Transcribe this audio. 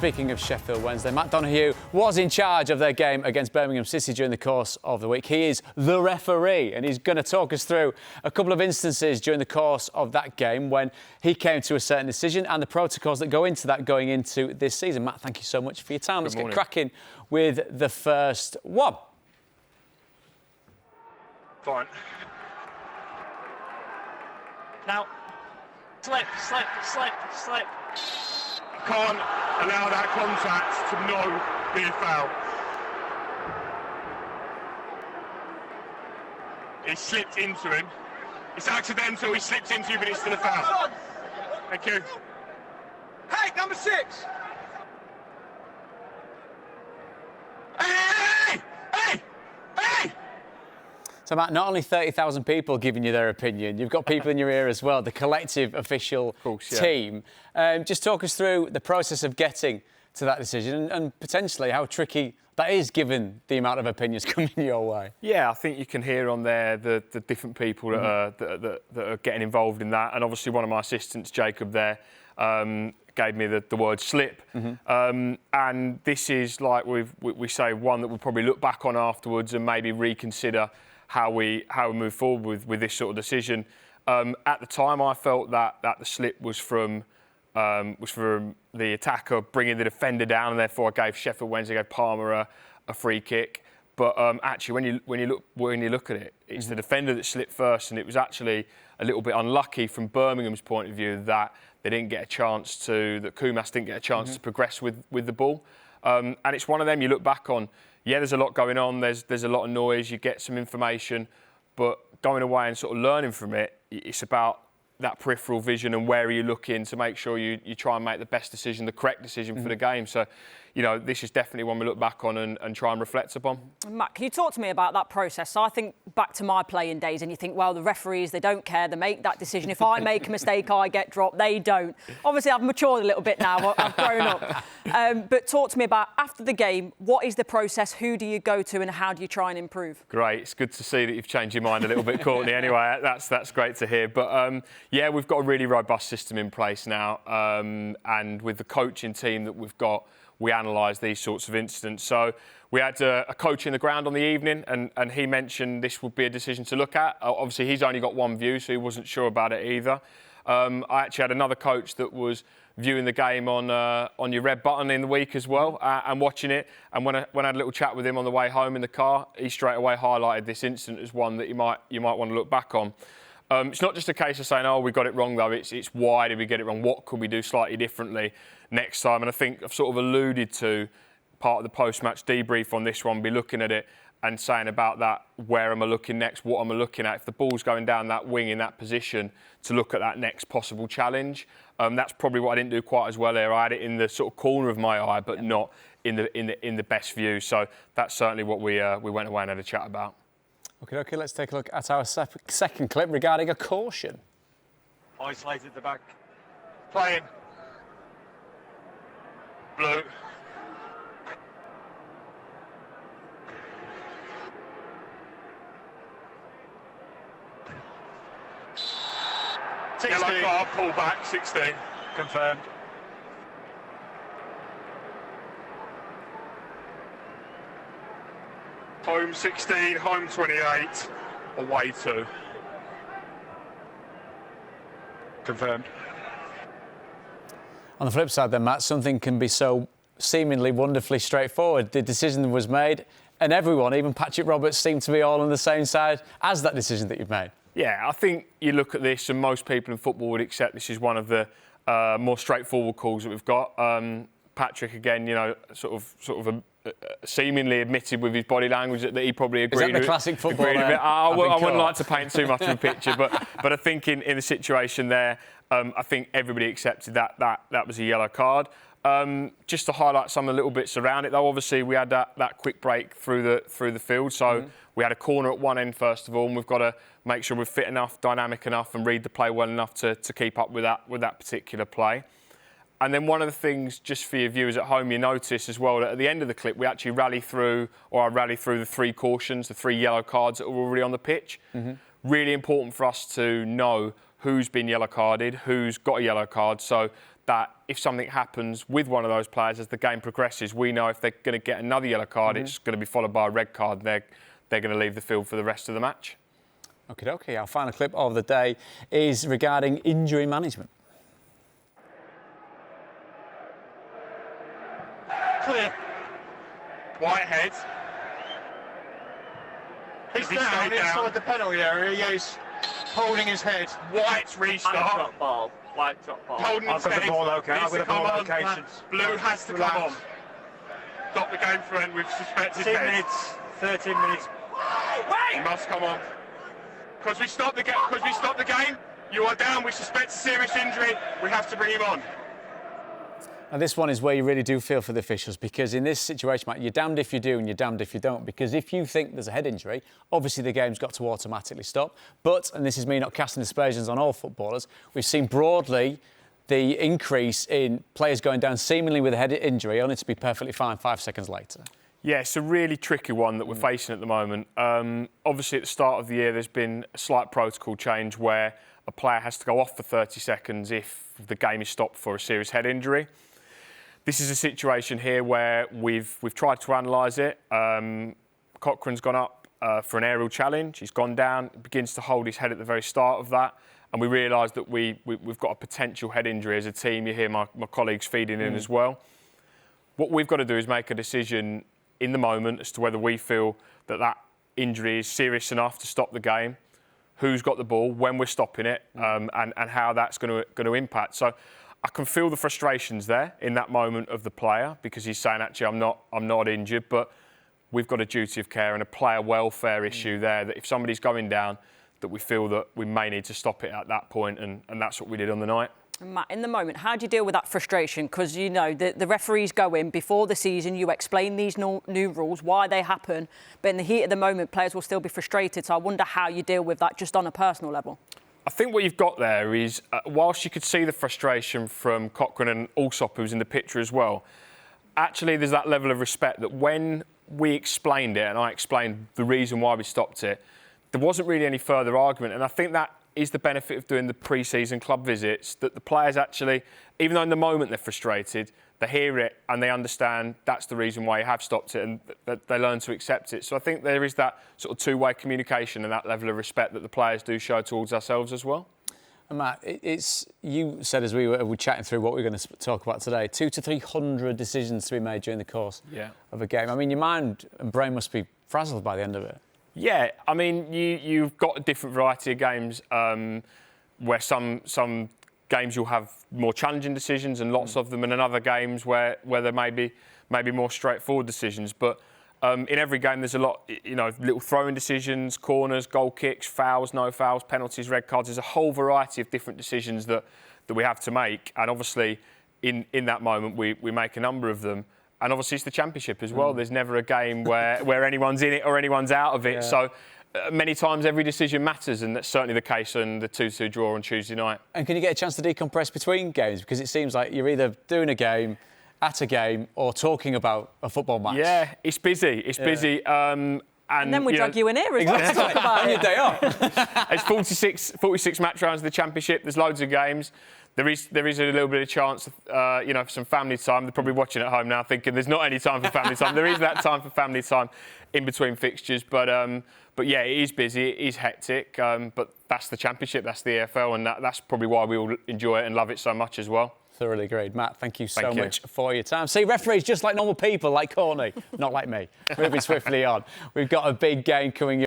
speaking of Sheffield Wednesday, Matt Donohue was in charge of their game against Birmingham City during the course of the week. He is the referee, and he's going to talk us through a couple of instances during the course of that game when he came to a certain decision and the protocols that go into that going into this season. Matt, thank you so much for your time. Let's get cracking with the first one. Fine. Now, slip. Can't allow that contact to not be a foul. He slipped into him. It's accidental, he slipped into you, but it's still a foul. Thank you. Hey, number 6! Hey! So, Matt, not only 30,000 people giving you their opinion, you've got people in your ear as well, the collective official team. Just talk us through the process of getting to that decision and potentially how tricky that is given the amount of opinions coming your way. Yeah, I think you can hear on there the different people that are getting involved in that. And obviously one of my assistants, Jacob, there, gave me the word slip. And this is, like we say, one that we'll probably look back on afterwards and maybe reconsider how we move forward with this sort of decision. At the time, I felt that the slip was from the attacker bringing the defender down, and therefore I gave Sheffield Wednesday, gave Palmer a free kick. But actually, when you look at it, it's the defender that slipped first, and it was actually a little bit unlucky from Birmingham's point of view that they didn't get a chance that Kumas didn't get a chance to progress with the ball. And it's one of them you look back on. Yeah, there's a lot going on. There's a lot of noise. You get some information, but going away and sort of learning from it, it's about that peripheral vision and where are you looking to make sure you try and make the best decision, the correct decision for the game. So, you know, this is definitely one we look back on and try and reflect upon. Matt, can you talk to me about that process? So I think back to my playing days and you think, well, the referees, they don't care, they make that decision. If I make a mistake, I get dropped, they don't. Obviously, I've matured a little bit now, I've grown up. But talk to me about, after the game, what is the process, who do you go to and how do you try and improve? Great, it's good to see that you've changed your mind a little bit, Courtney. Anyway, that's great to hear. But yeah, we've got a really robust system in place now. And with the coaching team that we've got, we analyse these sorts of incidents. So we had a coach in the ground on the evening and he mentioned this would be a decision to look at. Obviously, he's only got one view, so he wasn't sure about it either. I actually had another coach that was viewing the game on your red button in the week as well and watching it. And when I had a little chat with him on the way home in the car, he straight away highlighted this incident as one that you might want to look back on. It's not just a case of saying, oh, we got it wrong, though. It's why did we get it wrong? What could we do slightly differently next time? And I think I've sort of alluded to part of the post-match debrief on this one, be looking at it and saying about that, where am I looking next? What am I looking at? If the ball's going down that wing in that position, to look at that next possible challenge. That's probably what I didn't do quite as well there. I had it in the sort of corner of my eye, but not in the best view. So that's certainly what we went away and had a chat about. OK, let's take a look at our second clip regarding a caution. Isolated at the back. Playing. Blue. Yellow card, pull back, 16. Confirmed. Home 16, home 28, away 2. Confirmed. On the flip side then, Matt, something can be so seemingly wonderfully straightforward. The decision was made and everyone, even Patrick Roberts, seemed to be all on the same side as that decision that you've made. Yeah, I think you look at this and most people in football would accept this is one of the more straightforward calls that we've got. Patrick, again, you know, sort of seemingly admitted with his body language that he probably agreed. Is that the classic footballer? I wouldn't like to paint too much of a picture, but I think in the situation there, I think everybody accepted that was a yellow card. Just to highlight some of the little bits around it, though, obviously we had that quick break through the field, so we had a corner at one end first of all, and we've got to make sure we're fit enough, dynamic enough, and read the play well enough to keep up with that particular play. And then one of the things, just for your viewers at home, you notice as well that at the end of the clip, we actually rally through the 3 cautions, the 3 yellow cards that were already on the pitch. Really important for us to know who's been yellow carded, who's got a yellow card. So that if something happens with one of those players as the game progresses, we know if they're going to get another yellow card, it's going to be followed by a red card. They're going to leave the field for the rest of the match. Okay. Our final clip of the day is regarding injury management. Clear. Whitehead. He's He down stayed down. inside the penalty area. Yeah, he's holding his head. White's restart. Drop ball. White drop ball. Holden I've got the said ball okay. needs I've got to the ball come on. locations. Blue has to Relax. come on. Stop the game for end with suspected 10 head. minutes, 13 minutes. He must come on. Because we stop the game, you are down. We suspect a serious injury. We have to bring him on. And this one is where you really do feel for the officials, because in this situation, Matt, you're damned if you do and you're damned if you don't. Because if you think there's a head injury, obviously the game's got to automatically stop. But, and this is me not casting aspersions on all footballers, we've seen broadly the increase in players going down seemingly with a head injury, only to be perfectly fine 5 seconds later. Yeah, it's a really tricky one that we're facing at the moment. Obviously, at the start of the year, there's been a slight protocol change where a player has to go off for 30 seconds if the game is stopped for a serious head injury. This is a situation here where we've tried to analyse it. Cochrane's gone up for an aerial challenge. He's gone down, begins to hold his head at the very start of that. And we realise that we've got a potential head injury as a team. You hear my colleagues feeding in as well. What we've got to do is make a decision in the moment as to whether we feel that injury is serious enough to stop the game, who's got the ball, when we're stopping it, and how that's going to impact. So I can feel the frustrations there in that moment of the player, because he's saying, actually, I'm not injured, but we've got a duty of care and a player welfare issue there, that if somebody's going down, that we feel that we may need to stop it at that point, and that's what we did on the night. Matt, in the moment, how do you deal with that frustration? Because, you know, the referees go in before the season, you explain these new rules, why they happen, but in the heat of the moment, players will still be frustrated. So I wonder how you deal with that just on a personal level. I think what you've got there is, whilst you could see the frustration from Cochrane and Allsop, who's in the picture as well, actually there's that level of respect that when we explained it, and I explained the reason why we stopped it, there wasn't really any further argument. And I think that is the benefit of doing the pre-season club visits, that the players actually, even though in the moment they're frustrated, they hear it and they understand that's the reason why you have stopped it, and that they learn to accept it. So I think there is that sort of two-way communication and that level of respect that the players do show towards ourselves as well. And Matt, you said as we were chatting through what we're going to talk about today, 200 to 300 decisions to be made during the course of a game. I mean, your mind and brain must be frazzled by the end of it. Yeah, I mean, you've got a different variety of games where some games you'll have more challenging decisions and lots of them, and in other games where there may be more straightforward decisions. But in every game, there's a lot, little throwing decisions, corners, goal kicks, fouls, no fouls, penalties, red cards. There's a whole variety of different decisions that we have to make, and obviously in that moment we make a number of them. And obviously it's the Championship as well. There's never a game where anyone's in it or anyone's out of it. Yeah. So many times every decision matters, and that's certainly the case on the 2-2 draw on Tuesday night. And can you get a chance to decompress between games? Because it seems like you're either doing a game, at a game, or talking about a football match. Yeah, it's busy. It's busy. And then we drag you in here as well to talk about it. Your day off. It's 46 match rounds of the Championship. There's loads of games. There is a little bit of chance, for some family time. They're probably watching at home now thinking there's not any time for family time. There is that time for family time in between fixtures. But yeah, it is busy, it is hectic. But that's the Championship, that's the EFL, and that's probably why we all enjoy it and love it so much as well. Thoroughly agreed. Matt, thank you so much for your time. See, referees just like normal people, like Corny, not like me. Moving swiftly on. We've got a big game coming